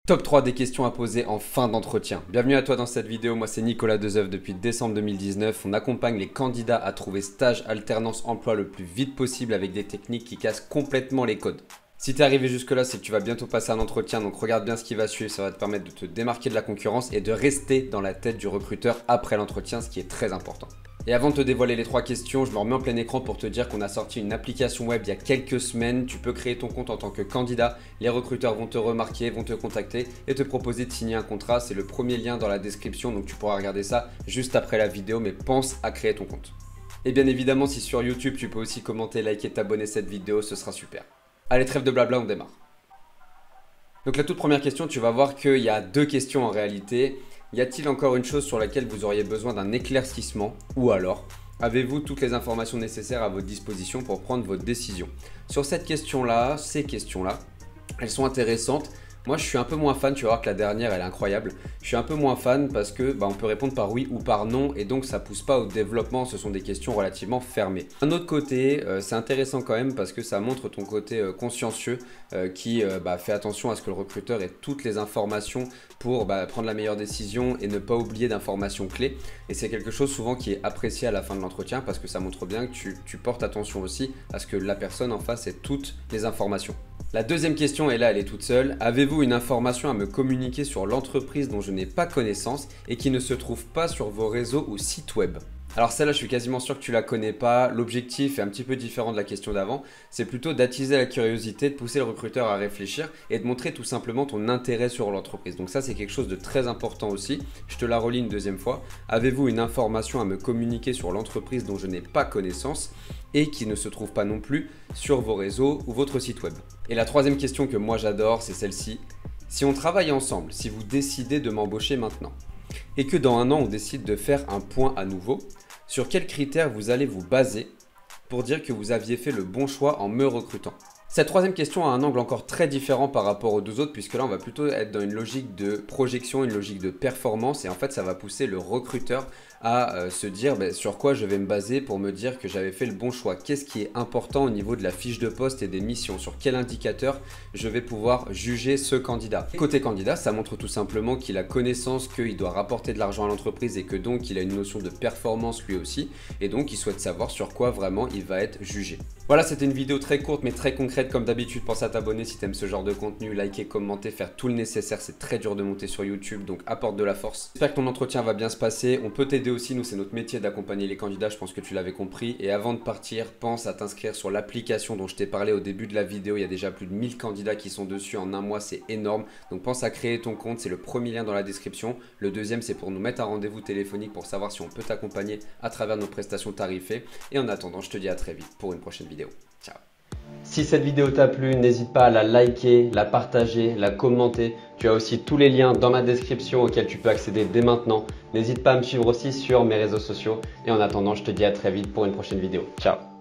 Top 3 des questions à poser en fin d'entretien. Bienvenue à toi dans cette vidéo, moi c'est Nicolas Dezeuf depuis décembre 2019. On accompagne les candidats à trouver stage, alternance, emploi le plus vite possible avec des techniques qui cassent complètement les codes. Si tu es arrivé jusque là, c'est que tu vas bientôt passer un entretien, donc regarde bien ce qui va suivre, ça va te permettre de te démarquer de la concurrence et de rester dans la tête du recruteur après l'entretien, ce qui est très important. Et avant de te dévoiler les 3 questions, je me remets en plein écran pour te dire qu'on a sorti une application web il y a quelques semaines. Tu peux créer ton compte en tant que candidat. Les recruteurs vont te remarquer, vont te contacter et te proposer de signer un contrat. C'est le premier lien dans la description, donc tu pourras regarder ça juste après la vidéo, mais pense à créer ton compte. Et bien évidemment, si sur YouTube, tu peux aussi commenter, liker, t'abonner à cette vidéo, ce sera super. Allez, trêve de blabla, on démarre. Donc la toute première question, tu vas voir qu'il y a 2 questions en réalité. Y a-t-il encore une chose sur laquelle vous auriez besoin d'un éclaircissement? Ou alors, avez-vous toutes les informations nécessaires à votre disposition pour prendre votre décision? Sur cette question-là, ces questions-là, elles sont intéressantes. Moi, je suis un peu moins fan, tu vas voir que la dernière, elle est incroyable. Je suis un peu moins fan parce que on peut répondre par oui ou par non et donc ça pousse pas au développement, ce sont des questions relativement fermées. D'un autre côté, c'est intéressant quand même parce que ça montre ton côté consciencieux qui fait attention à ce que le recruteur ait toutes les informations pour prendre la meilleure décision et ne pas oublier d'informations clés. Et c'est quelque chose souvent qui est apprécié à la fin de l'entretien parce que ça montre bien que tu portes attention aussi à ce que la personne en face ait toutes les informations. La deuxième question, et là elle est toute seule. Avez-vous une information à me communiquer sur l'entreprise dont je n'ai pas connaissance et qui ne se trouve pas sur vos réseaux ou sites web? Alors celle-là, je suis quasiment sûr que tu la connais pas. L'objectif est un petit peu différent de la question d'avant. C'est plutôt d'attiser la curiosité, de pousser le recruteur à réfléchir et de montrer tout simplement ton intérêt sur l'entreprise. Donc ça, c'est quelque chose de très important aussi. Je te la relis une deuxième fois. Avez-vous une information à me communiquer sur l'entreprise dont je n'ai pas connaissance et qui ne se trouve pas non plus sur vos réseaux ou votre site web? Et la troisième question que moi j'adore, c'est celle-ci. Si on travaille ensemble, si vous décidez de m'embaucher maintenant et que dans un an on décide de faire un point à nouveau, sur quels critères vous allez vous baser pour dire que vous aviez fait le bon choix en me recrutant? Cette troisième question a un angle encore très différent par rapport aux deux autres puisque là on va plutôt être dans une logique de projection, une logique de performance et en fait ça va pousser le recruteur à se dire sur quoi je vais me baser pour me dire que j'avais fait le bon choix. Qu'est-ce qui est important au niveau de la fiche de poste et des missions? Sur quel indicateur je vais pouvoir juger ce candidat? Côté candidat, ça montre tout simplement qu'il a connaissance qu'il doit rapporter de l'argent à l'entreprise et que donc il a une notion de performance lui aussi et donc il souhaite savoir sur quoi vraiment il va être jugé. Voilà, c'était une vidéo très courte mais très concrète comme d'habitude. Pense à t'abonner si tu aimes ce genre de contenu, liker, commenter, faire tout le nécessaire. C'est très dur de monter sur YouTube, donc apporte de la force. J'espère que ton entretien va bien se passer. On peut t'aider aussi, nous c'est notre métier d'accompagner les candidats, je pense que tu l'avais compris. Et avant de partir, pense à t'inscrire sur l'application dont je t'ai parlé au début de la vidéo. Il y a déjà plus de 1000 candidats qui sont dessus en un mois, c'est énorme. Donc pense à créer ton compte, c'est le premier lien dans la description. Le deuxième, c'est pour nous mettre un rendez-vous téléphonique pour savoir si on peut t'accompagner à travers nos prestations tarifées. Et en attendant, je te dis à très vite pour une prochaine vidéo. Ciao. Si cette vidéo t'a plu, n'hésite pas à la liker, la partager, la commenter. Tu as aussi tous les liens dans ma description auxquels tu peux accéder dès maintenant. N'hésite pas à me suivre aussi sur mes réseaux sociaux. Et en attendant, je te dis à très vite pour une prochaine vidéo. Ciao.